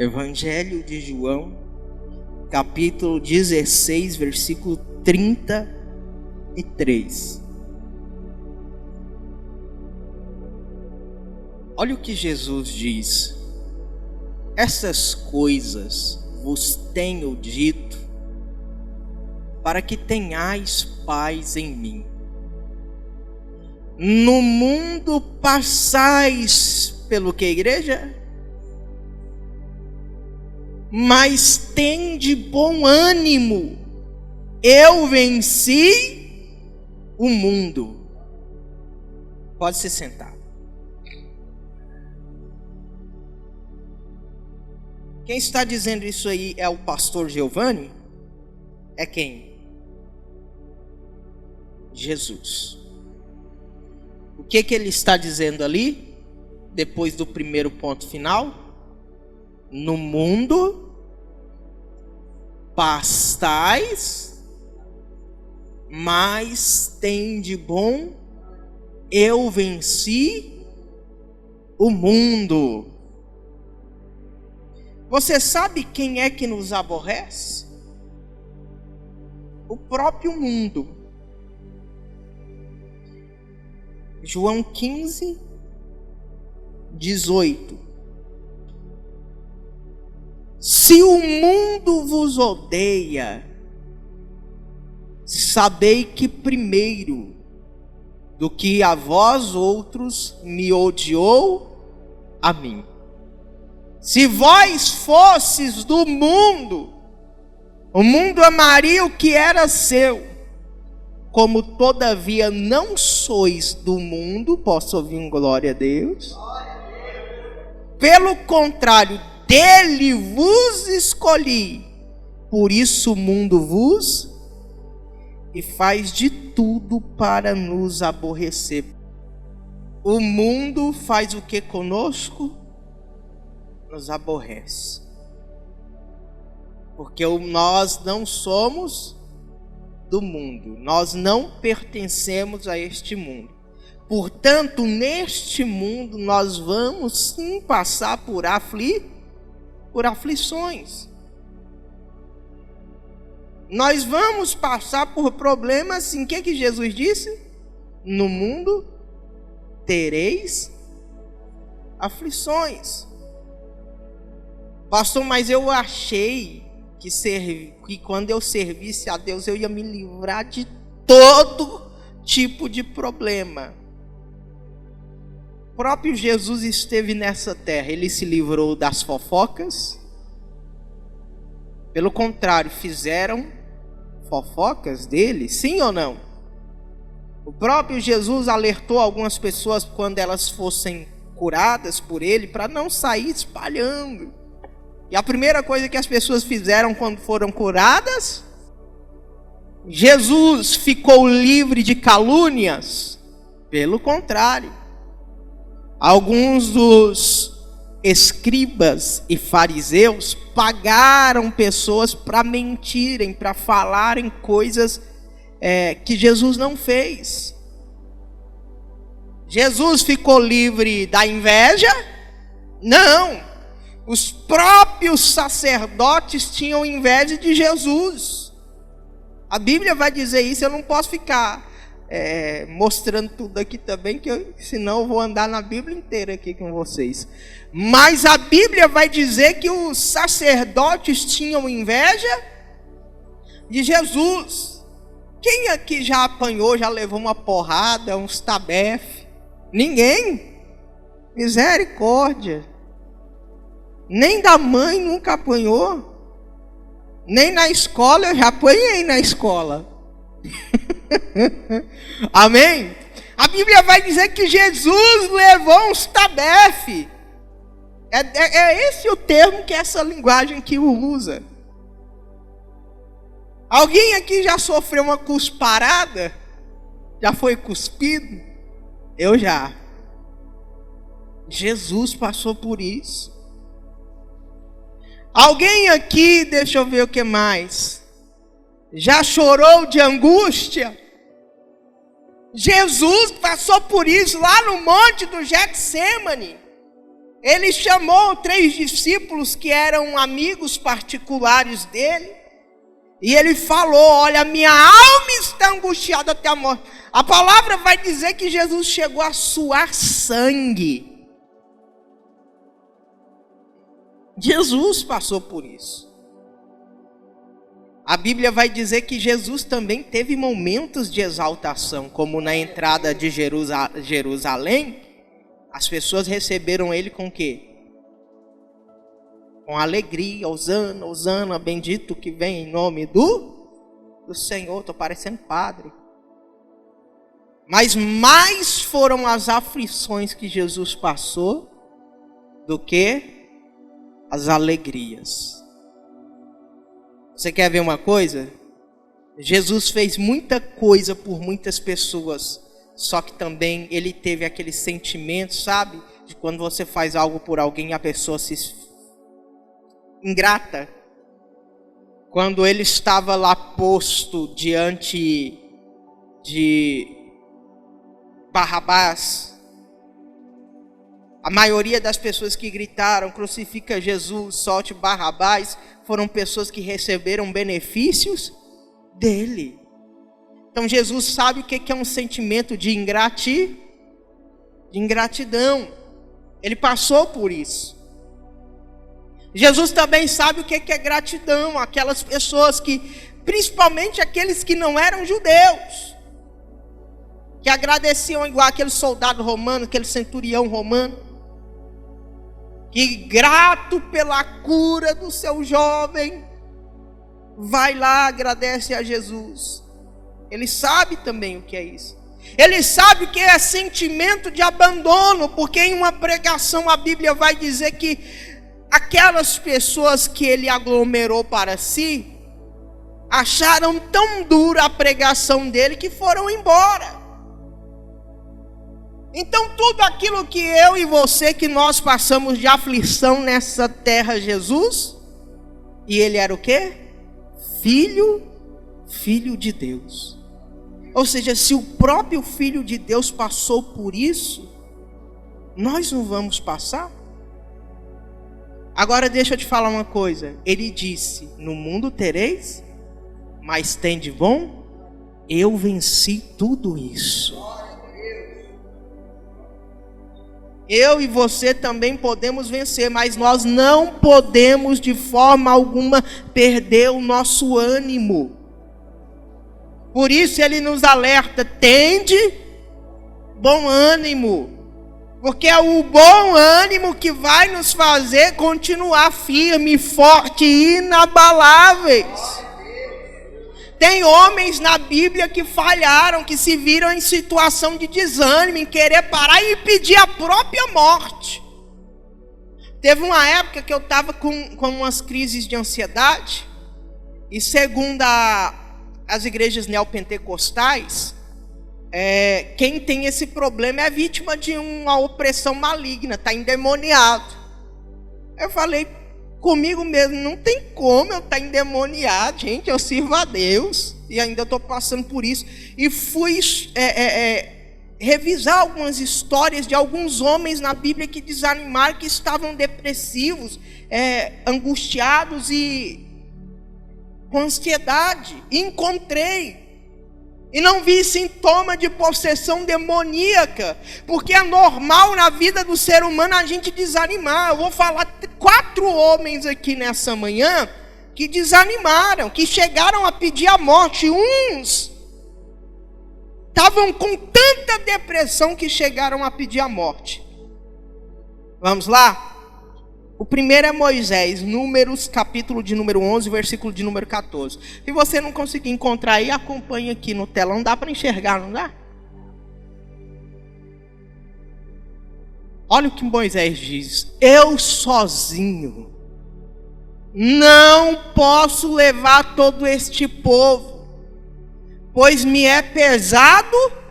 Evangelho de João, capítulo 16, versículo 33. Olha o que Jesus diz: essas coisas vos tenho dito, para que tenhais paz em mim. No mundo passais pelo que, igreja? Mas tende bom ânimo, eu venci o mundo. Pode se sentar. Quem está dizendo isso aí é o pastor Giovanni? É quem? Jesus. O que ele está dizendo ali, depois do primeiro ponto final? No mundo pastais, mas tem de bom, eu venci o mundo. Você sabe quem é que nos aborrece? O próprio mundo. João 15, 18. Se o mundo vos odeia, sabei que primeiro do que a vós outros me odiou a mim. Se vós fosses do mundo, o mundo amaria o que era seu. Como todavia não sois do mundo, posso ouvir um glória a Deus? Pelo contrário, dele vos escolhi, por isso o mundo vos e faz de tudo para nos aborrecer. O mundo faz o que conosco? Nos aborrece. Porque nós não somos do mundo, nós não pertencemos a este mundo. Portanto, neste mundo nós vamos sim passar por aflições. Nós vamos passar por problemas, sim. O que Jesus disse? No mundo tereis aflições. Pastor, mas eu achei que quando eu servisse a Deus eu ia me livrar de todo tipo de problema. O próprio Jesus esteve nessa terra, ele se livrou das fofocas. Pelo contrário, fizeram fofocas dele, sim ou não? O próprio Jesus alertou algumas pessoas quando elas fossem curadas por ele, para não sair espalhando. E a primeira coisa que as pessoas fizeram quando foram curadas, Jesus ficou livre de calúnias? Pelo contrário. Alguns dos escribas e fariseus pagaram pessoas para mentirem, para falarem coisas que Jesus não fez. Jesus ficou livre da inveja? Não. Os próprios sacerdotes tinham inveja de Jesus. A Bíblia vai dizer isso, eu não posso ficar mostrando tudo aqui também, senão eu vou andar na Bíblia inteira aqui com vocês. Mas a Bíblia vai dizer que os sacerdotes tinham inveja de Jesus. Quem aqui já apanhou, já levou uma porrada, uns tabefe? Ninguém? Misericórdia. Nem da mãe nunca apanhou. Nem na escola, eu já apanhei na escola. Amém? A Bíblia vai dizer que Jesus levou uns tabefe. É esse o termo, que é essa linguagem que o usa. Alguém aqui já sofreu uma cusparada? Já foi cuspido? Eu já. Jesus passou por isso. Alguém aqui, deixa eu ver o que mais, já chorou de angústia? Jesus passou por isso lá no monte do Getsêmani. Ele chamou 3 discípulos que eram amigos particulares dele. E ele falou: olha, minha alma está angustiada até a morte. A palavra vai dizer que Jesus chegou a suar sangue. Jesus passou por isso. A Bíblia vai dizer que Jesus também teve momentos de exaltação, como na entrada de Jerusalém, as pessoas receberam ele com o quê? Com alegria, hosana, hosana, bendito que vem em nome do Senhor. Estou parecendo padre. Mas mais foram as aflições que Jesus passou do que as alegrias. Você quer ver uma coisa? Jesus fez muita coisa por muitas pessoas, só que também ele teve aquele sentimento, sabe? De quando você faz algo por alguém e a pessoa se ingrata. Quando ele estava lá posto diante de Barrabás, a maioria das pessoas que gritaram: crucifica Jesus, solte Barrabás, foram pessoas que receberam benefícios dele. Então Jesus sabe o que é um sentimento de ingratidão. Ele passou por isso. Jesus também sabe o que é gratidão. Aquelas pessoas que, principalmente aqueles que não eram judeus, que agradeciam igual aquele soldado romano, aquele centurião romano, que grato pela cura do seu jovem, vai lá, agradece a Jesus. Ele sabe também o que é isso. Ele sabe o que é sentimento de abandono, porque em uma pregação a Bíblia vai dizer que aquelas pessoas que ele aglomerou para si, acharam tão dura a pregação dele que foram embora. Então tudo aquilo que eu e você, que nós passamos de aflição nessa terra, Jesus, e ele era o quê? Filho de Deus. Ou seja, se o próprio Filho de Deus passou por isso, nós não vamos passar? Agora deixa eu te falar uma coisa. Ele disse: no mundo tereis, mas tende bom, eu venci tudo isso. Eu e você também podemos vencer, mas nós não podemos de forma alguma perder o nosso ânimo. Por isso ele nos alerta: tende bom ânimo. Porque é o bom ânimo que vai nos fazer continuar firme, forte e inabaláveis. Tem homens na Bíblia que falharam, que se viram em situação de desânimo, em querer parar e pedir a própria morte. Teve uma época que eu estava com umas crises de ansiedade, e segundo as igrejas neopentecostais, quem tem esse problema é vítima de uma opressão maligna, está endemoniado. Eu falei comigo mesmo: não tem como eu estar endemoniado, gente, eu sirvo a Deus e ainda estou passando por isso. E fui revisar algumas histórias de alguns homens na Bíblia que desanimaram, que estavam depressivos, angustiados e com ansiedade. E encontrei. E não vi sintoma de possessão demoníaca, porque é normal na vida do ser humano a gente desanimar. Eu vou falar 4 homens aqui nessa manhã que desanimaram, que chegaram a pedir a morte. Uns estavam com tanta depressão que chegaram a pedir a morte. Vamos lá? O primeiro é Moisés, Números, capítulo de número 11, versículo de número 14. Se você não conseguir encontrar aí, acompanhe aqui no telão. Dá para enxergar, não dá? Olha o que Moisés diz: eu sozinho não posso levar todo este povo, pois me é pesado.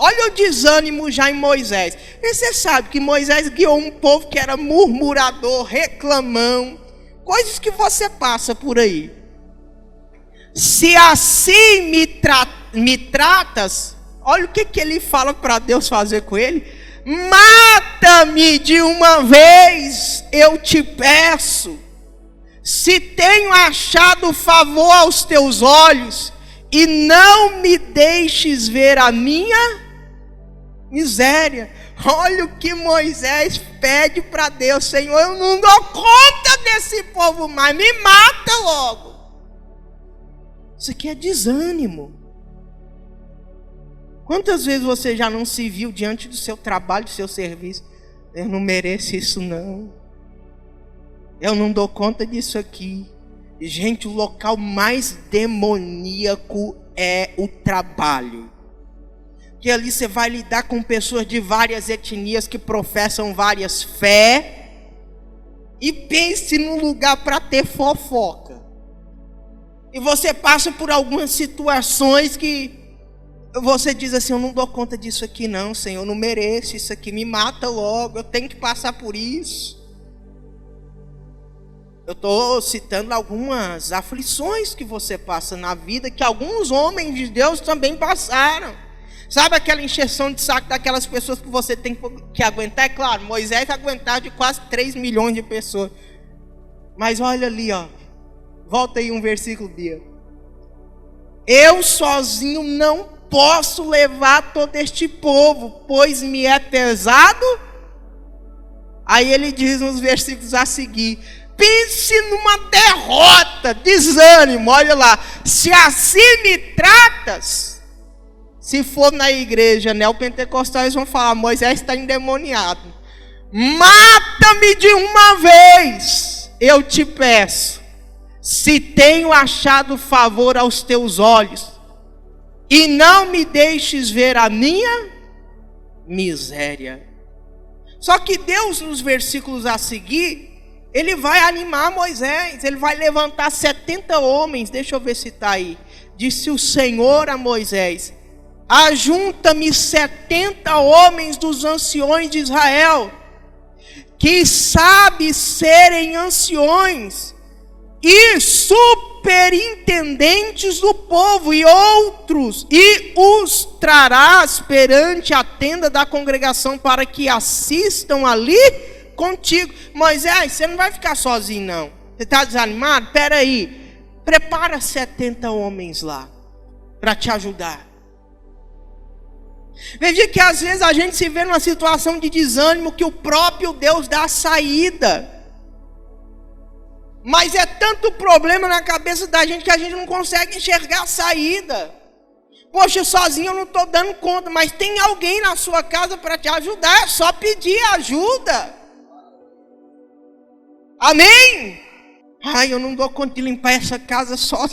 Olha o desânimo já em Moisés. E você sabe que Moisés guiou um povo que era murmurador, reclamão, coisas que você passa por aí. Se assim me tratas, olha o que ele fala para Deus fazer com ele. mata-me de uma vez, eu te peço, se tenho achado favor aos teus olhos, e não me deixes ver a minha miséria. Olha o que Moisés pede para Deus: Senhor, eu não dou conta desse povo mais, me mata logo. Isso aqui é desânimo. Quantas vezes você já não se viu diante do seu trabalho, do seu serviço? Eu não mereço isso não. Eu não dou conta disso aqui. Gente, o local mais demoníaco é o trabalho. Que ali você vai lidar com pessoas de várias etnias que professam várias fé. E pense num lugar para ter fofoca. E você passa por algumas situações que você diz assim: eu não dou conta disso aqui não, Senhor, eu não mereço isso aqui, me mata logo, eu tenho que passar por isso. Eu estou citando algumas aflições que você passa na vida, que alguns homens de Deus também passaram. Sabe aquela encheção de saco daquelas pessoas que você tem que aguentar? É claro, Moisés aguentava de quase 3 milhões de pessoas. Mas olha ali, ó. Volta aí um versículo, Bia. Eu sozinho não posso levar todo este povo, pois me é pesado. Aí ele diz nos versículos a seguir: pense numa derrota, desânimo, olha lá. Se assim me tratas, se for na igreja neopentecostal, eles vão falar: Moisés está endemoniado. Mata-me de uma vez, eu te peço, se tenho achado favor aos teus olhos, e não me deixes ver a minha miséria. Só que Deus, nos versículos a seguir, Ele vai animar Moisés, Ele vai levantar 70 homens, deixa eu ver se está aí. Disse o Senhor a Moisés: ajunta-me 70 homens dos anciões de Israel, que sabe serem anciões e superintendentes do povo, e outros, e os trarás perante a tenda da congregação, para que assistam ali contigo. Moisés, você não vai ficar sozinho não. Você está desanimado? Espera aí, prepara 70 homens lá, para te ajudar. Veja que às vezes a gente se vê numa situação de desânimo, que o próprio Deus dá a saída. Mas é tanto problema na cabeça da gente que a gente não consegue enxergar a saída. Poxa, sozinho eu não estou dando conta, mas tem alguém na sua casa para te ajudar, é só pedir ajuda. Amém? Ai, eu não dou conta de limpar essa casa só.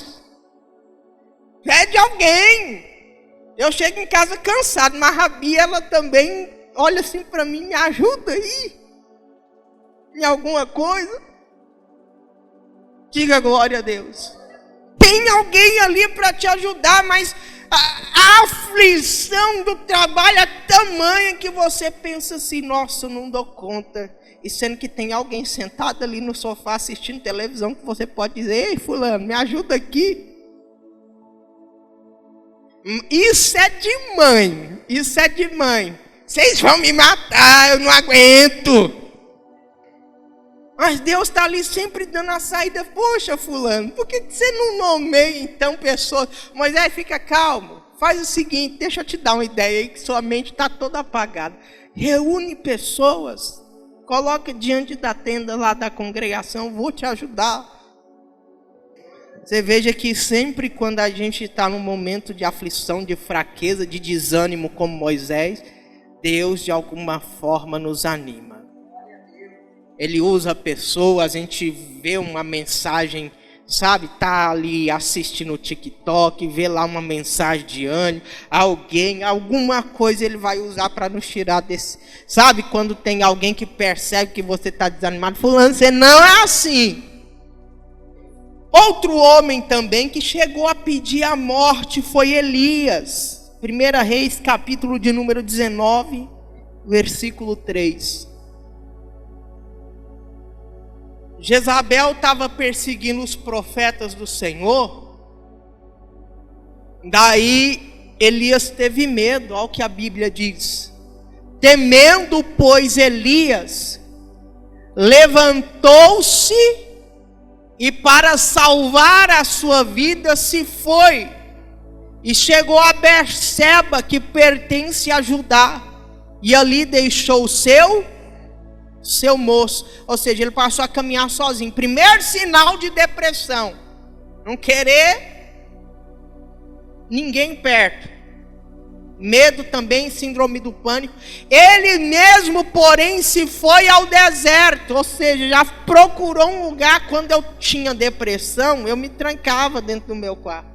Pede alguém. Eu chego em casa cansado, mas a Bia, ela também olha assim para mim: me ajuda aí em alguma coisa. Diga glória a Deus. Tem alguém ali para te ajudar, mas a aflição do trabalho é tamanha que você pensa assim: nossa, eu não dou conta. E sendo que tem alguém sentado ali no sofá assistindo televisão, que você pode dizer: ei, fulano, me ajuda aqui. Isso é de mãe, isso é de mãe. Vocês vão me matar, eu não aguento. Mas Deus está ali sempre dando a saída. Poxa, fulano, por que você não nomeia então pessoas? Moisés, fica calmo, faz o seguinte, deixa eu te dar uma ideia aí, que sua mente está toda apagada. Reúne pessoas, coloca diante da tenda lá da congregação, vou te ajudar. Você veja que sempre quando a gente está num momento de aflição, de fraqueza, de desânimo como Moisés, Deus de alguma forma nos anima. Ele usa pessoas, a gente vê uma mensagem, sabe, tá ali assistindo o TikTok, vê lá uma mensagem de ânimo, alguém, alguma coisa ele vai usar para nos tirar desse, sabe, quando tem alguém que percebe que você está desanimado, fulano, você não é assim. Outro homem também que chegou a pedir a morte foi Elias. 1 Reis, capítulo de número 19, versículo 3. Jezabel estava perseguindo os profetas do Senhor. Daí Elias teve medo, olha o que a Bíblia diz. Temendo, pois, Elias, levantou-se e para salvar a sua vida se foi. E chegou a Berseba, que pertence a Judá, e ali deixou o seu moço. Ou seja, ele passou a caminhar sozinho. Primeiro sinal de depressão: não querer ninguém perto. Medo também, síndrome do pânico. Ele mesmo, porém, se foi ao deserto. Ou seja, já procurou um lugar. Quando eu tinha depressão, eu me trancava dentro do meu quarto.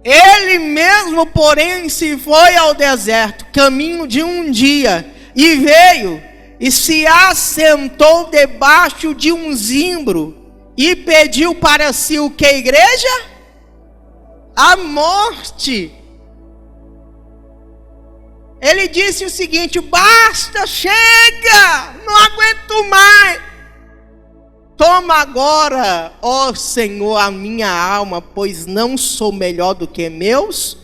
Ele mesmo, porém, se foi ao deserto, caminho de um dia, e veio, e se assentou debaixo de um zimbro, e pediu para si o que, igreja? A morte. Ele disse o seguinte: basta, chega, não aguento mais. Toma agora, ó Senhor, a minha alma, pois não sou melhor do que meus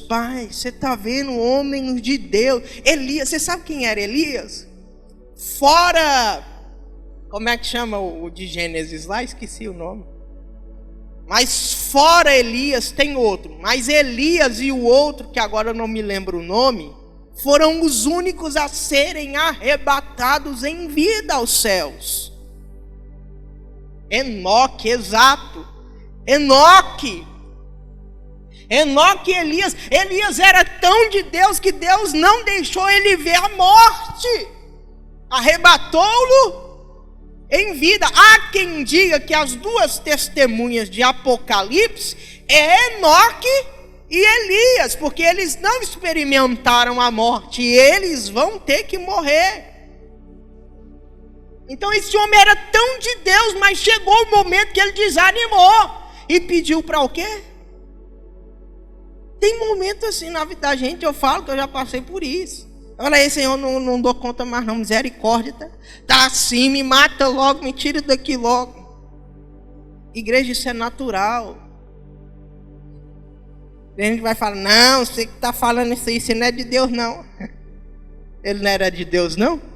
pais. Você está vendo, homens de Deus. Elias, você sabe quem era Elias? Fora, como é que chama o de Gênesis lá? Esqueci o nome. Mas fora Elias tem outro. Mas Elias e o outro, que agora eu não me lembro o nome, foram os únicos a serem arrebatados em vida aos céus. Enoque, exato. Enoque e Elias. Elias era tão de Deus que Deus não deixou ele ver a morte. Arrebatou-lo em vida. Há quem diga que as duas testemunhas de Apocalipse é Enoque e Elias, porque eles não experimentaram a morte e eles vão ter que morrer. Então esse homem era tão de Deus, mas chegou o momento que ele desanimou e pediu para o quê? Tem momento assim na vida da gente, eu falo que eu já passei por isso. Olha aí, Senhor, não dou conta mais não, misericórdia, tá assim, me mata logo, me tira daqui logo. Igreja, isso é natural. A gente vai falar: não, você que está falando isso aí, você não é de Deus não. Ele não era de Deus não?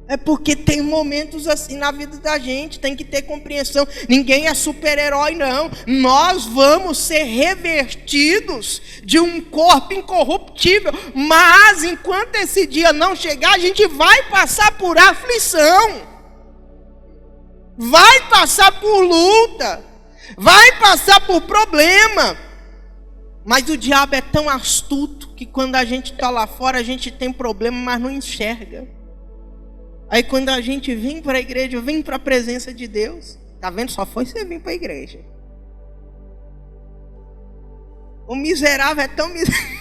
É porque tem momentos assim na vida da gente, tem que ter compreensão. Ninguém é super-herói não. Nós vamos ser revestidos de um corpo incorruptível, mas enquanto esse dia não chegar, a gente vai passar por aflição, vai passar por luta, vai passar por problema. Mas o diabo é tão astuto que quando a gente está lá fora, a gente tem problema, mas não enxerga. Aí quando a gente vem para a igreja, vem para a presença de Deus, tá vendo? Só foi você vir para a igreja. O miserável é tão miserável.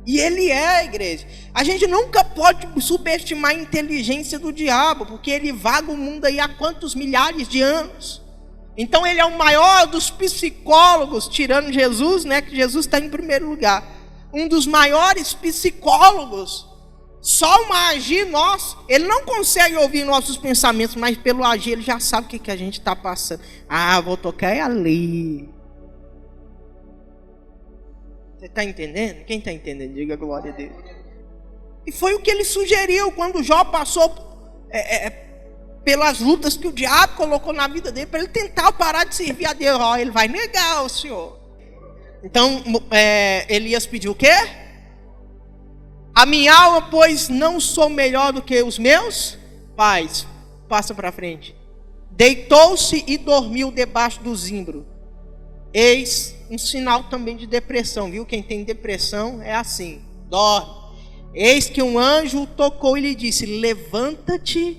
E ele é a igreja. A gente nunca pode subestimar a inteligência do diabo, porque ele vaga o mundo aí há quantos milhares de anos. Então ele é o maior dos psicólogos, tirando Jesus, né? Que Jesus está em primeiro lugar. Um dos maiores psicólogos. Só um agir nosso, ele não consegue ouvir nossos pensamentos, mas pelo agir ele já sabe o que a gente está passando. Ah, vou tocar ali. Você está entendendo? Quem está entendendo? Diga glória a Deus. E foi o que ele sugeriu quando Jó passou pelas lutas que o diabo colocou na vida dele, para ele tentar parar de servir a Deus. Ele vai negar o Senhor. Então Elias pediu o quê? A minha alma, pois não sou melhor do que os meus pais. Passa para frente. Deitou-se e dormiu debaixo do zimbro. Eis um sinal também de depressão, viu? Quem tem depressão é assim, dorme. Eis que um anjo o tocou e lhe disse: levanta-te.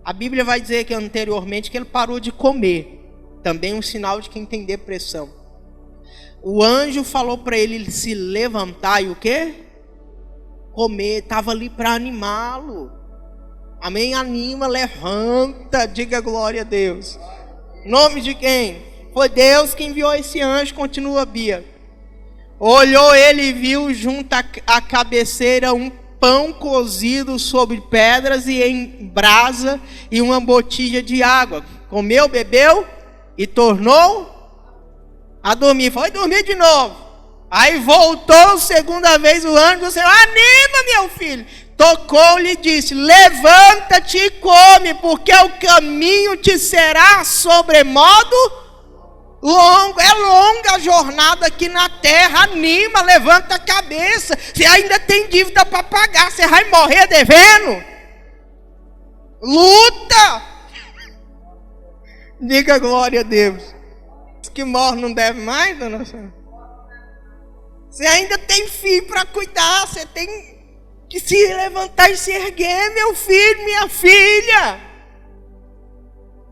A Bíblia vai dizer que anteriormente que ele parou de comer. Também um sinal de quem tem depressão. O anjo falou para ele se levantar e o quê? Comer, estava ali para animá-lo. Amém? Anima, levanta, diga glória a Deus. Nome de quem? Foi Deus que enviou esse anjo, continua Bia. Olhou ele e viu junto à cabeceira um pão cozido sobre pedras e em brasa e uma botija de água. Comeu, bebeu e tornou a dormir. Foi dormir de novo. Aí voltou segunda vez o anjo do Senhor, anima meu filho. Tocou-lhe e disse, levanta-te e come, porque o caminho te será sobremodo longo. É longa a jornada aqui na terra, anima, levanta a cabeça. Você ainda tem dívida para pagar, você vai morrer devendo. Luta. Diga glória a Deus. Os que morrem não devem mais, dona Sônia? Você ainda tem filho para cuidar, você tem que se levantar e se erguer, meu filho, minha filha.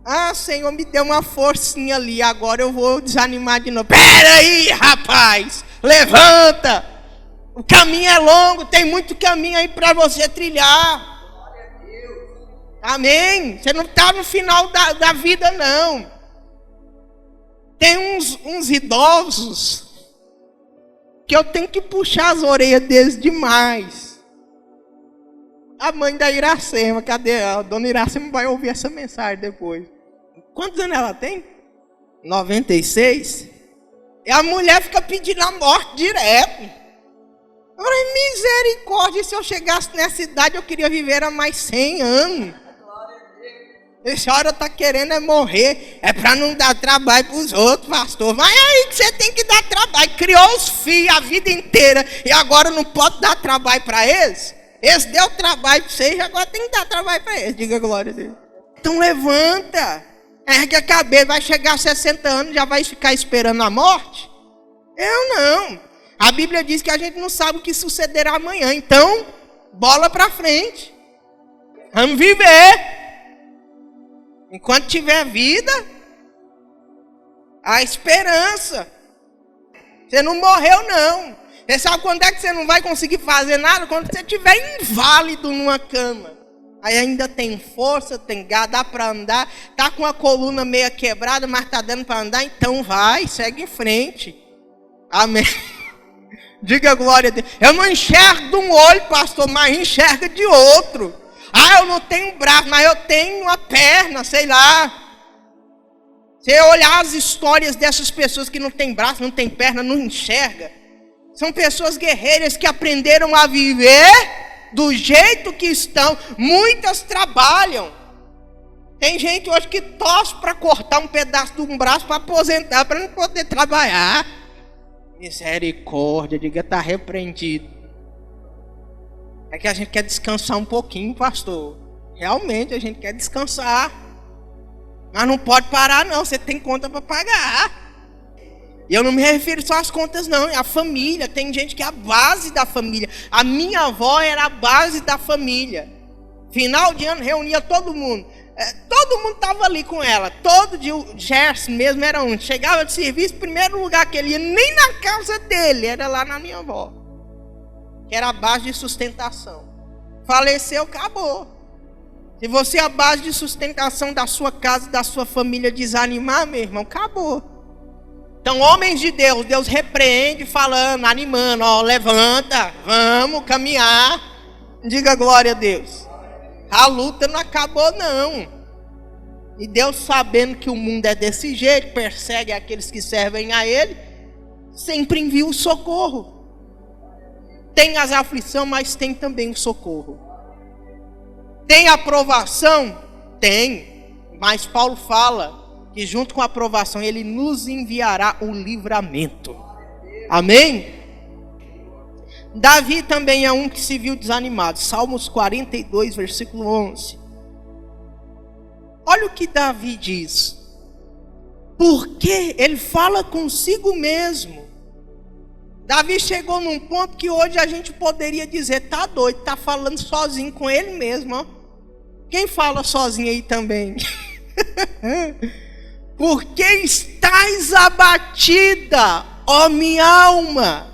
Ah, Senhor, me deu uma forcinha ali, agora eu vou desanimar de novo. Pera aí, rapaz, levanta. O caminho é longo, tem muito caminho aí para você trilhar. Amém? Você não está no final da vida, não. Tem uns idosos que eu tenho que puxar as orelhas deles demais. A mãe da Iracema, cadê? A dona Iracema vai ouvir essa mensagem depois. Quantos anos ela tem? 96. E a mulher fica pedindo a morte direto. Eu falei, misericórdia, se eu chegasse nessa idade eu queria viver há mais 100 anos. A senhora está querendo é morrer, é para não dar trabalho para os outros, pastor. Mas é aí que você tem que dar trabalho. Criou os filhos a vida inteira e agora não pode dar trabalho para eles? Eles deu trabalho para vocês e agora tem que dar trabalho para eles. Diga glória a Deus. Então levanta, ergue a cabeça, vai chegar a 60 anos, já vai ficar esperando a morte? Eu não. A Bíblia diz que a gente não sabe o que sucederá amanhã. Então, bola para frente. Vamos viver. Enquanto tiver vida, a esperança. Você não morreu, não. Você sabe quando é que você não vai conseguir fazer nada? Quando você estiver inválido numa cama. Aí ainda tem força, tem gado, dá para andar. Está com a coluna meio quebrada, mas está dando para andar. Então vai, segue em frente. Amém. Diga glória a Deus. Eu não enxergo de um olho, pastor, mas enxerga de outro. Ah, eu não tenho braço, mas eu tenho uma perna, sei lá. Você olhar as histórias dessas pessoas que não têm braço, não têm perna, não enxerga. São pessoas guerreiras que aprenderam a viver do jeito que estão. Muitas trabalham. Tem gente hoje que torce para cortar um pedaço de um braço para aposentar, para não poder trabalhar. Misericórdia, diga, está repreendido. É que a gente quer descansar um pouquinho, pastor. Realmente a gente quer descansar. Mas não pode parar não, você tem conta para pagar. E eu não me refiro só às contas não, é a família. Tem gente que é a base da família. A minha avó era a base da família. Final de ano reunia todo mundo. Todo mundo estava ali com ela. Todo dia, o Gerson mesmo era um. Chegava de serviço, primeiro lugar que ele ia, nem na casa dele, era lá na minha avó. Que era a base de sustentação. Faleceu, acabou. Se você é a base de sustentação da sua casa, da sua família desanimar, meu irmão, acabou. Então, homens de Deus, Deus repreende falando, animando, ó, levanta, vamos caminhar. Diga glória a Deus. A luta não acabou não. E Deus, sabendo que o mundo é desse jeito, persegue aqueles que servem a Ele, sempre envia o socorro. Tem as aflições, mas tem também o socorro. Tem aprovação? Tem. Mas Paulo fala que junto com a aprovação Ele nos enviará o livramento. Amém? Davi também é um que se viu desanimado. Salmos 42, versículo 11. Olha o que Davi diz. Porque ele fala consigo mesmo. Davi chegou num ponto que hoje a gente poderia dizer, tá doido, tá falando sozinho com ele mesmo, ó. Quem fala sozinho aí também? Porque estás abatida, ó minha alma?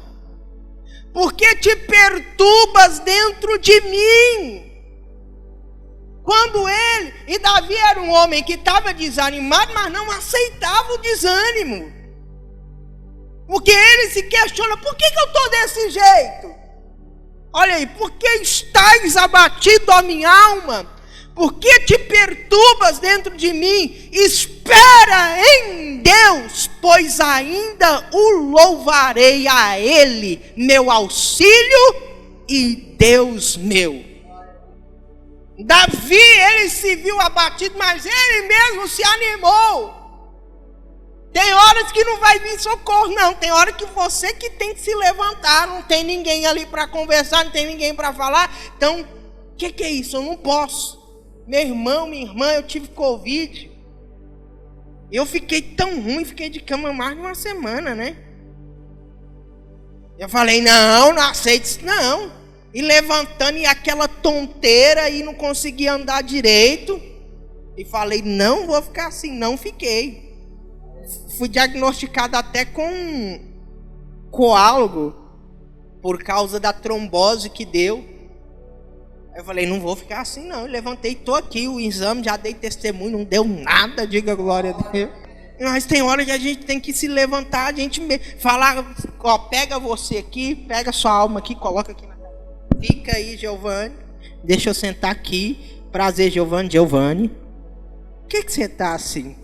Porque te perturbas dentro de mim? Quando ele, e Davi era um homem que estava desanimado, mas não aceitava o desânimo. Porque ele se questiona, por que eu estou desse jeito? Olha aí, porque estás abatido, ó minha alma? Porque te perturbas dentro de mim? Espera em Deus, pois pois ainda o louvarei a Ele, meu auxílio e Deus meu. Davi, ele se viu abatido, mas ele mesmo se animou. Tem horas que não vai vir socorro, não. Tem hora que você que tem que se levantar. Não tem ninguém ali para conversar, não tem ninguém para falar. Então, o que é isso? Eu não posso. Meu irmão, minha irmã, eu tive Covid. Eu fiquei tão ruim, fiquei de cama mais de uma semana, né? Eu falei, não aceito isso, não. E levantando, e aquela tonteira, e não conseguia andar direito. E falei, não vou ficar assim, não fiquei. Fui diagnosticado até com coágulo, por causa da trombose que deu. Eu falei, não vou ficar assim não. Eu levantei, estou aqui, o exame, já dei testemunho, não deu nada, diga glória a Deus. Mas tem hora que a gente tem que se levantar, a gente falar, ó, pega você aqui, pega sua alma aqui, coloca aqui na cabeça. Fica aí, Giovanni, deixa eu sentar aqui. Prazer, Giovanni. Por que você está assim?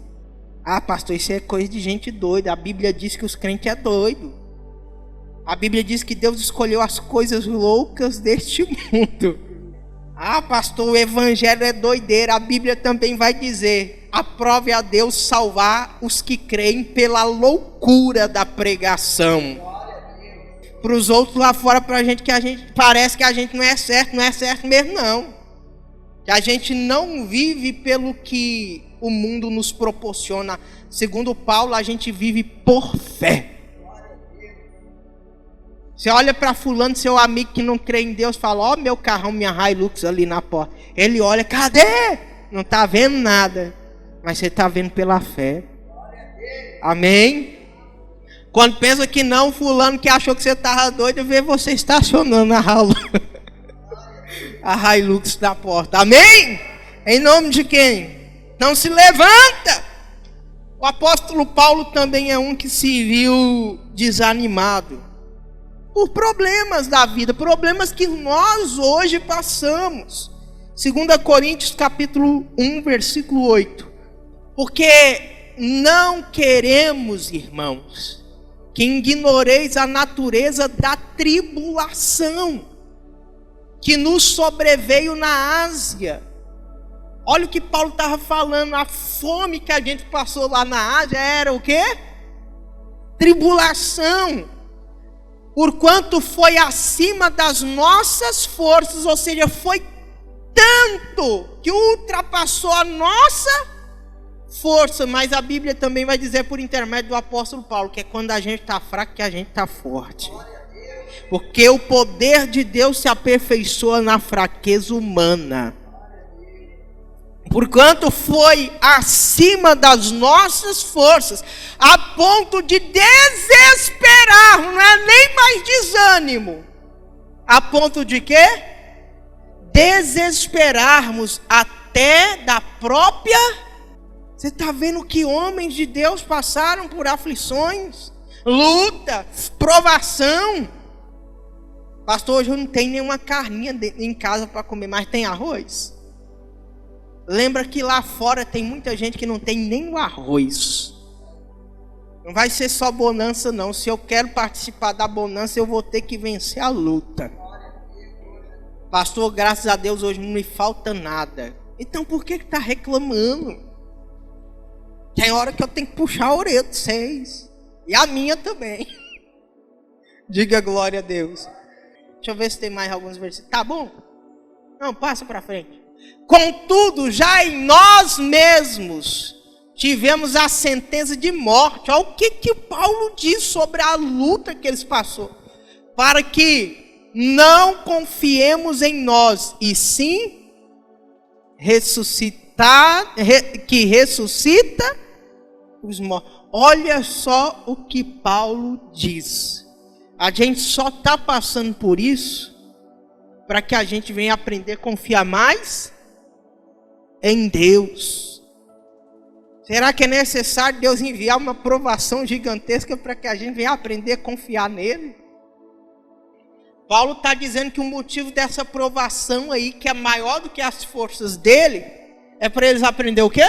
Ah, pastor, isso é coisa de gente doida. A Bíblia diz que os crentes é doido. A Bíblia diz que Deus escolheu as coisas loucas deste mundo. Ah, pastor, o evangelho é doideira. A Bíblia também vai dizer: aprove a Deus salvar os que creem pela loucura da pregação. Para os outros lá fora, para a gente parece que a gente não é certo mesmo não. Que a gente não vive pelo que o mundo nos proporciona. Segundo Paulo, a gente vive por fé. Você olha para fulano, seu amigo que não crê em Deus, fala, ó, meu carrão, minha Hilux ali na porta. Ele olha, cadê? Não está vendo nada. Mas você está vendo pela fé. Amém? Quando pensa que não, fulano que achou que você estava doido, vê você estacionando a Hilux na porta. Amém? Em nome de quem? Não se levanta. O apóstolo Paulo também é um que se viu desanimado por problemas da vida, problemas que nós hoje passamos. 2 Coríntios capítulo 1, versículo 8. Porque não queremos, irmãos, que ignoreis a natureza da tribulação que nos sobreveio na Ásia. Olha o que Paulo estava falando, a fome que a gente passou lá na Ásia era o quê? Tribulação. Porquanto foi acima das nossas forças, ou seja, foi tanto que ultrapassou a nossa força. Mas a Bíblia também vai dizer por intermédio do apóstolo Paulo, que é quando a gente está fraco que a gente está forte. Porque o poder de Deus se aperfeiçoa na fraqueza humana. Porquanto foi acima das nossas forças, a ponto de desesperar, não é nem mais desânimo. A ponto de quê? Desesperarmos até da própria... Você está vendo que homens de Deus passaram por aflições, luta, provação. Pastor, hoje eu não tenho nenhuma carninha em casa para comer, mas tem arroz. Lembra que lá fora tem muita gente que não tem nem o arroz. Não vai ser só bonança não. Se eu quero participar da bonança, eu vou ter que vencer a luta. Pastor, graças a Deus hoje não me falta nada. Então por que está reclamando? Tem hora que eu tenho que puxar a orelha de vocês. E a minha também. Diga glória a Deus. Deixa eu ver se tem mais alguns versículos. Tá bom? Não, passa para frente. Contudo, já em nós mesmos tivemos a sentença de morte. Olha o que Paulo diz sobre a luta que eles passaram. Para que não confiemos em nós, e sim que ressuscita os mortos. Olha só o que Paulo diz. A gente só está passando por isso para que a gente venha aprender a confiar mais em Deus. Será que é necessário Deus enviar uma provação gigantesca para que a gente venha aprender a confiar nele? Paulo está dizendo que o motivo dessa provação aí, que é maior do que as forças dele, é para eles aprender o quê?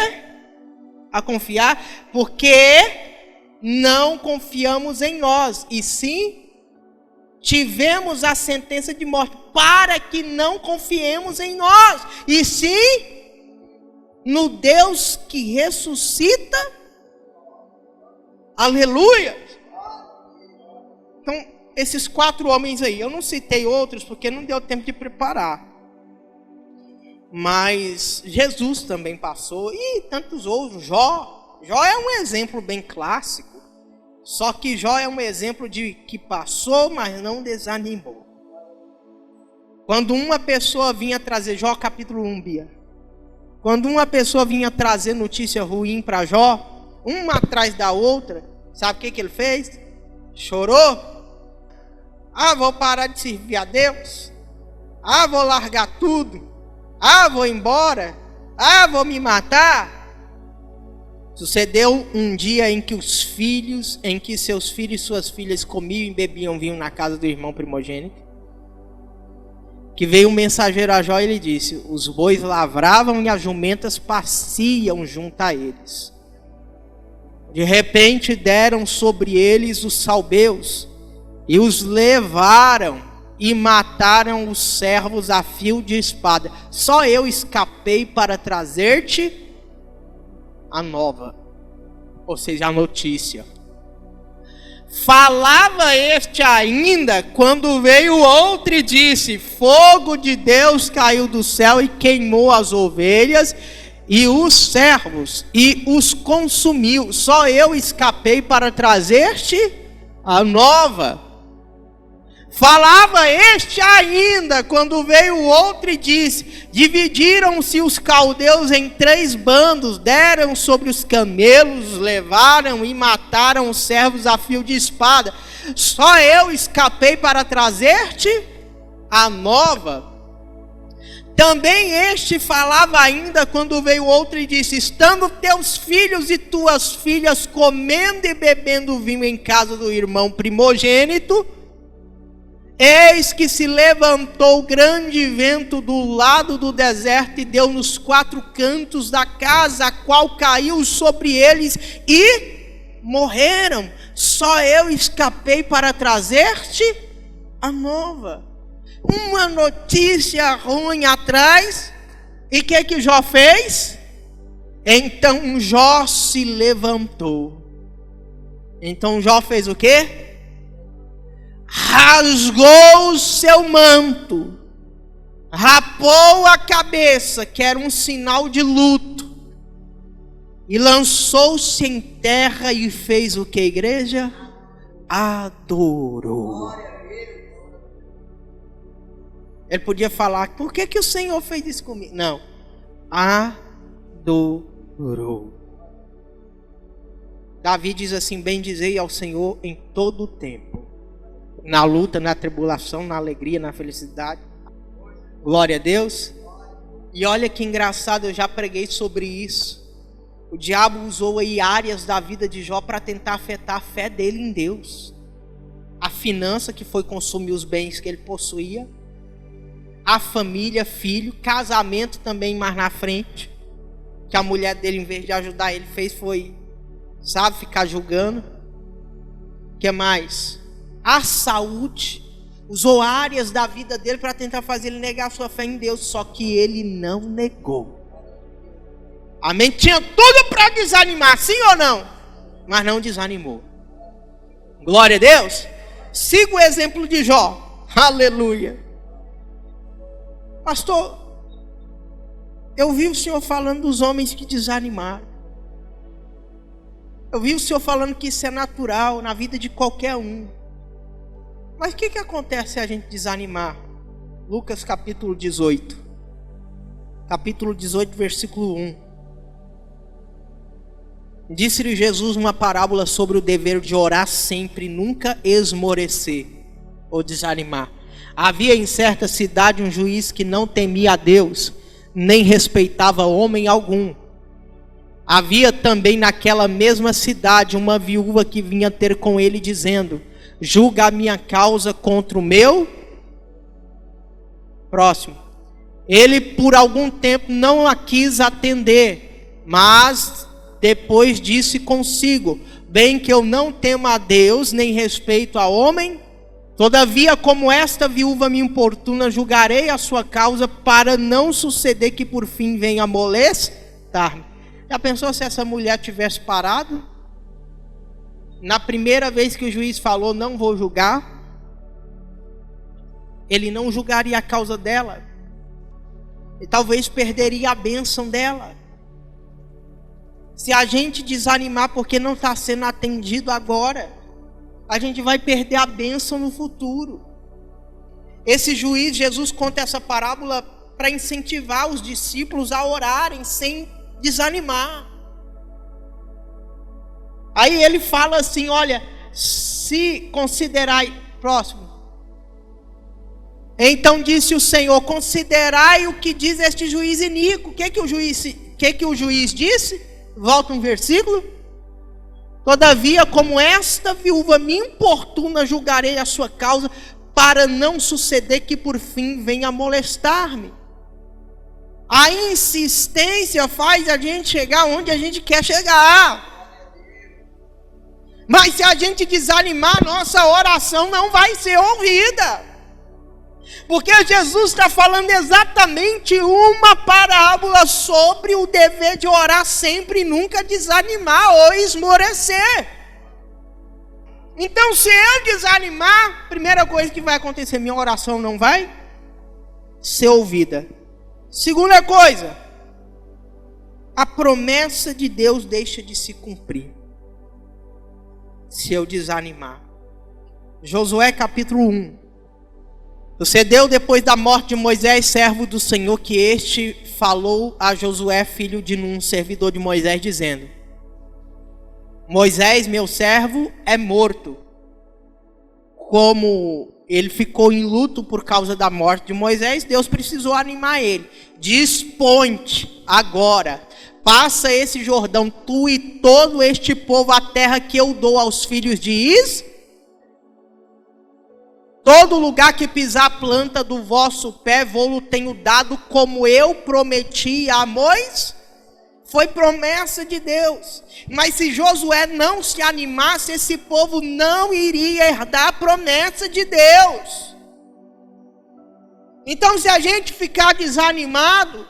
A confiar, porque não confiamos em nós, e sim tivemos a sentença de morte, para que não confiemos em nós, e sim no Deus que ressuscita. Aleluia! Então, esses 4 homens aí, eu não citei outros porque não deu tempo de preparar. Mas Jesus também passou, e tantos outros. Jó é um exemplo bem clássico. Só que Jó é um exemplo de que passou, mas não desanimou. Quando uma pessoa vinha trazer, Jó capítulo 1, Bia. Quando uma pessoa vinha trazer notícia ruim para Jó, uma atrás da outra, sabe o que ele fez? Chorou. Vou parar de servir a Deus. Vou largar tudo. Vou embora. Vou me matar. Sucedeu um dia em que seus filhos e suas filhas comiam e bebiam vinho na casa do irmão primogênito. Que veio um mensageiro a Jó e ele disse: os bois lavravam e as jumentas pasciam junto a eles. De repente deram sobre eles os salbeus e os levaram e mataram os servos a fio de espada. Só eu escapei para trazer-te a nova, ou seja, a notícia. Falava este ainda, quando veio outro e disse: fogo de Deus caiu do céu e queimou as ovelhas e os servos e os consumiu. Só eu escapei para trazer-te a nova. Falava este ainda, quando veio o outro e disse: dividiram-se os caldeus em 3 bandos, deram sobre os camelos, levaram e mataram os servos a fio de espada. Só eu escapei para trazer-te a nova. Também este falava ainda, quando veio outro e disse: estando teus filhos e tuas filhas comendo e bebendo vinho em casa do irmão primogênito, eis que se levantou grande vento do lado do deserto e deu nos 4 cantos da casa, a qual caiu sobre eles e morreram. Só eu escapei para trazer-te a nova. Uma notícia ruim atrás. E o que Jó fez? Então Jó se levantou. Então Jó fez o quê? Rasgou o seu manto, rapou a cabeça, que era um sinal de luto, e lançou-se em terra e fez o que, igreja? Adorou. Ele podia falar: por que o Senhor fez isso comigo? Não, adorou. Davi diz assim: bendizei ao Senhor em todo o tempo, na luta, na tribulação, na alegria, na felicidade. Glória a Deus. E olha que engraçado, eu já preguei sobre isso. O diabo usou aí áreas da vida de Jó para tentar afetar a fé dele em Deus. A finança, que foi consumir os bens que ele possuía. A família, filho, casamento também mais na frente. Que a mulher dele, em vez de ajudar ele, foi, ficar julgando. O que mais? A saúde, usou áreas da vida dele para tentar fazer ele negar sua fé em Deus, só que ele não negou. Amém? Tinha tudo para desanimar, sim ou não? Mas não desanimou. Glória a Deus. Siga o exemplo de Jó. Aleluia. Pastor, eu vi o senhor falando dos homens que desanimaram. Eu vi o senhor falando que isso é natural na vida de qualquer um. Mas o que acontece se a gente desanimar? Lucas capítulo 18. Capítulo 18, versículo 1. Disse-lhe Jesus uma parábola sobre o dever de orar sempre, nunca esmorecer ou desanimar. Havia em certa cidade um juiz que não temia a Deus, nem respeitava homem algum. Havia também naquela mesma cidade uma viúva que vinha ter com ele, dizendo: julga a minha causa contra o meu próximo. Ele por algum tempo não a quis atender, mas Depois disse consigo: bem que eu não temo a Deus, nem respeito a homem. Todavia, como esta viúva me importuna, julgarei a sua causa, para não suceder que por fim venha molestar-me. Já pensou se essa mulher tivesse parado? Na primeira vez que o juiz falou, não vou julgar, ele não julgaria a causa dela. E talvez perderia a bênção dela. Se a gente desanimar porque não está sendo atendido agora, a gente vai perder a bênção no futuro. Esse juiz, Jesus conta essa parábola para incentivar os discípulos a orarem sem desanimar. Aí ele fala assim: olha, se considerai, próximo. Então disse o Senhor: considerai o que diz este juiz iníquo. O que o juiz disse? Volta um versículo. Todavia, como esta viúva me importuna, julgarei a sua causa, para não suceder que por fim venha molestar-me. A insistência faz a gente chegar onde a gente quer chegar. Mas se a gente desanimar, nossa oração não vai ser ouvida. Porque Jesus está falando exatamente uma parábola sobre o dever de orar sempre e nunca desanimar ou esmorecer. Então, se eu desanimar, primeira coisa que vai acontecer, minha oração não vai ser ouvida. Segunda coisa, a promessa de Deus deixa de se cumprir se eu desanimar. Josué capítulo 1. Sucedeu depois da morte de Moisés, servo do Senhor, que este falou a Josué, filho de Nun, servidor de Moisés, dizendo: Moisés, meu servo, é morto. Como ele ficou em luto por causa da morte de Moisés, Deus precisou animar ele. Dispõe-te agora, passa esse Jordão, tu e todo este povo, a terra que eu dou aos filhos de Israel. Todo lugar que pisar a planta do vosso pé, vou-lo tenho dado, como eu prometi a Moisés. Foi promessa de Deus. Mas se Josué não se animasse, esse povo não iria herdar a promessa de Deus. Então, se a gente ficar desanimado,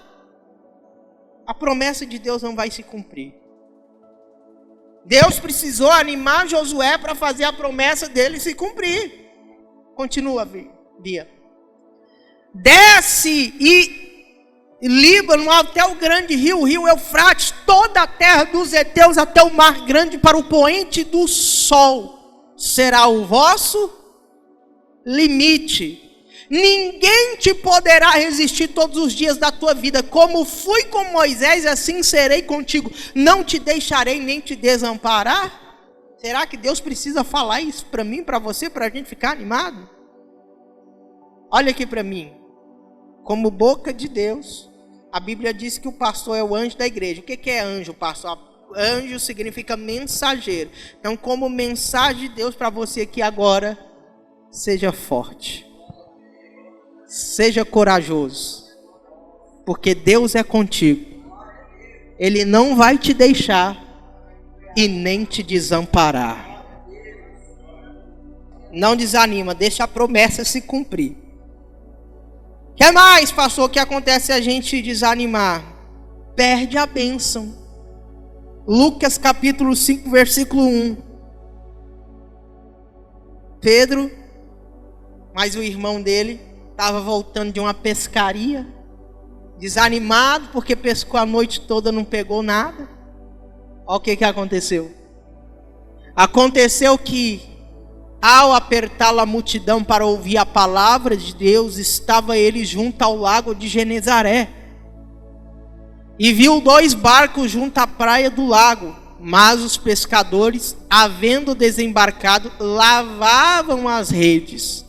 a promessa de Deus não vai se cumprir. Deus precisou animar Josué para fazer a promessa dele se cumprir. Continua, Bia. Desce e Líbano até o grande rio, o rio Eufrates, toda a terra dos heteus até o mar grande, para o poente do sol será o vosso limite. Ninguém te poderá resistir todos os dias da tua vida. Como fui com Moisés, assim serei contigo. Não te deixarei nem te desamparar. Será que Deus precisa falar isso para mim, para você, para a gente ficar animado? Olha aqui para mim. Como boca de Deus, a Bíblia diz que o pastor é o anjo da igreja. O que é anjo, pastor? Anjo significa mensageiro. Então, como mensagem de Deus para você aqui agora, seja forte. Seja corajoso. Porque Deus é contigo. Ele não vai te deixar e nem te desamparar. Não desanima, deixa a promessa se cumprir. O que mais, pastor, que acontece se a gente desanimar? Perde a bênção. Lucas capítulo 5, versículo 1. Pedro, mas o irmão dele, estava voltando de uma pescaria, desanimado, porque pescou a noite toda, não pegou nada. Olha o que aconteceu. Aconteceu que, ao apertar a multidão para ouvir a palavra de Deus, estava ele junto ao lago de Genezaré. E viu 2 barcos junto à praia do lago. Mas os pescadores, havendo desembarcado, lavavam as redes.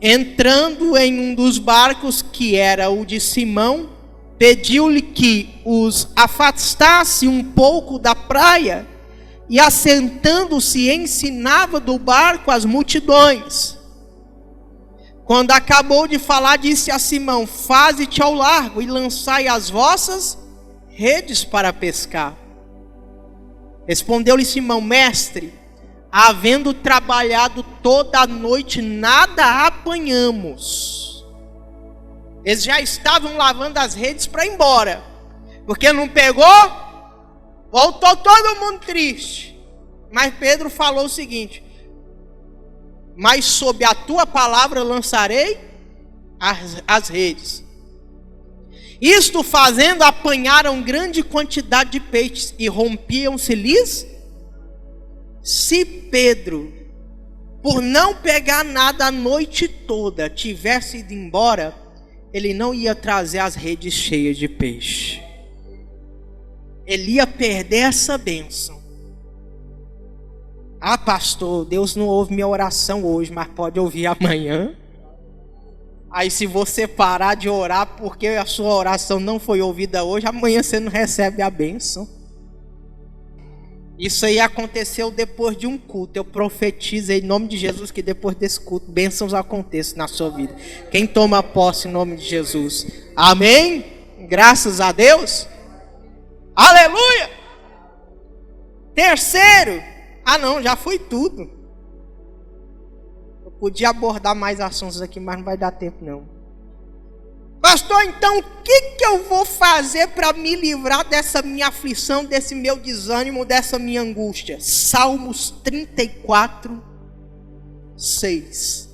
Entrando em um dos barcos, que era o de Simão, pediu-lhe que os afastasse um pouco da praia, e assentando-se ensinava do barco as multidões. Quando acabou de falar, disse a Simão: faze-te ao largo e lançai as vossas redes para pescar. Respondeu-lhe Simão: mestre, havendo trabalhado toda a noite, nada apanhamos. Eles já estavam lavando as redes para ir embora, porque não pegou, voltou todo mundo triste. Mas Pedro falou o seguinte: mas sob a tua palavra lançarei as redes. Isto fazendo, apanharam grande quantidade de peixes e rompiam-se-lhes. Se Pedro, por não pegar nada a noite toda, tivesse ido embora, ele não ia trazer as redes cheias de peixe. Ele ia perder essa bênção. Ah, pastor, Deus não ouve minha oração hoje, mas pode ouvir amanhã. Aí se você parar de orar porque a sua oração não foi ouvida hoje, amanhã você não recebe a bênção. Isso aí aconteceu depois de um culto. Eu profetizo em nome de Jesus que depois desse culto, bênçãos aconteçam na sua vida. Quem toma posse em nome de Jesus? Amém? Graças a Deus. Aleluia! Terceiro. Ah não, já foi tudo. Eu podia abordar mais assuntos aqui, mas não vai dar tempo não. Pastor, então o que eu vou fazer para me livrar dessa minha aflição, desse meu desânimo, dessa minha angústia? Salmos 34, 6.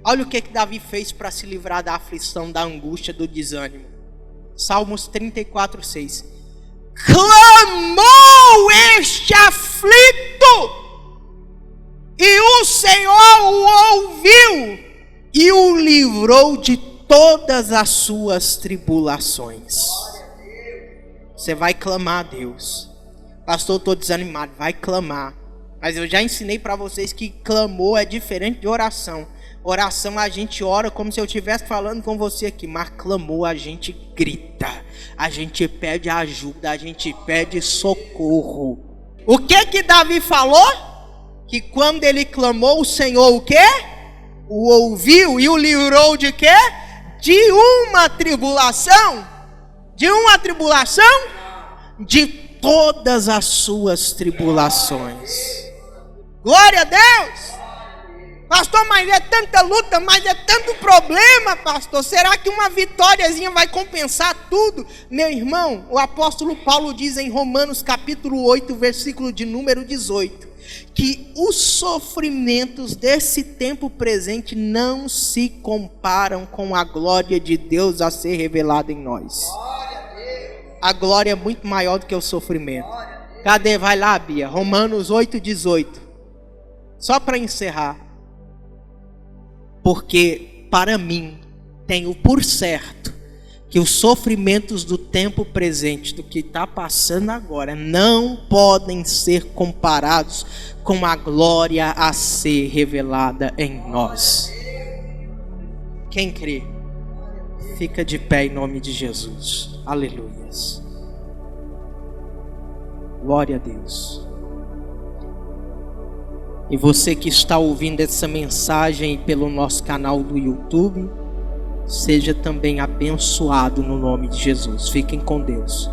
Olha o que Davi fez para se livrar da aflição, da angústia, do desânimo. Salmos 34, 6. Clamou este aflito, e o Senhor o ouviu e o livrou de todas as suas tribulações. Você vai clamar a Deus. Pastor, estou desanimado. Vai clamar. Mas eu já ensinei para vocês que clamor é diferente de oração. Oração a gente ora como se eu estivesse falando com você aqui, mas clamor a gente grita, a gente pede ajuda, a gente pede socorro. O que Davi falou? Que quando ele clamou, o Senhor o quê? O ouviu e o livrou de quê? De uma tribulação. De uma tribulação? De todas as suas tribulações. Glória a Deus. Pastor, mas é tanta luta, mas é tanto problema, pastor. Será que uma vitóriazinha vai compensar tudo? Meu irmão, o apóstolo Paulo diz em Romanos capítulo 8, versículo de número 18, que os sofrimentos desse tempo presente não se comparam com a glória de Deus a ser revelada em nós. A glória é muito maior do que o sofrimento. Cadê? Vai lá, Bia. Romanos 8, 18. Só para encerrar. Porque para mim, tenho por certo que os sofrimentos do tempo presente, do que está passando agora, não podem ser comparados com a glória a ser revelada em nós. Quem crê, fica de pé em nome de Jesus. Aleluias. Glória a Deus. E você que está ouvindo essa mensagem pelo nosso canal do YouTube, seja também abençoado no nome de Jesus. Fiquem com Deus.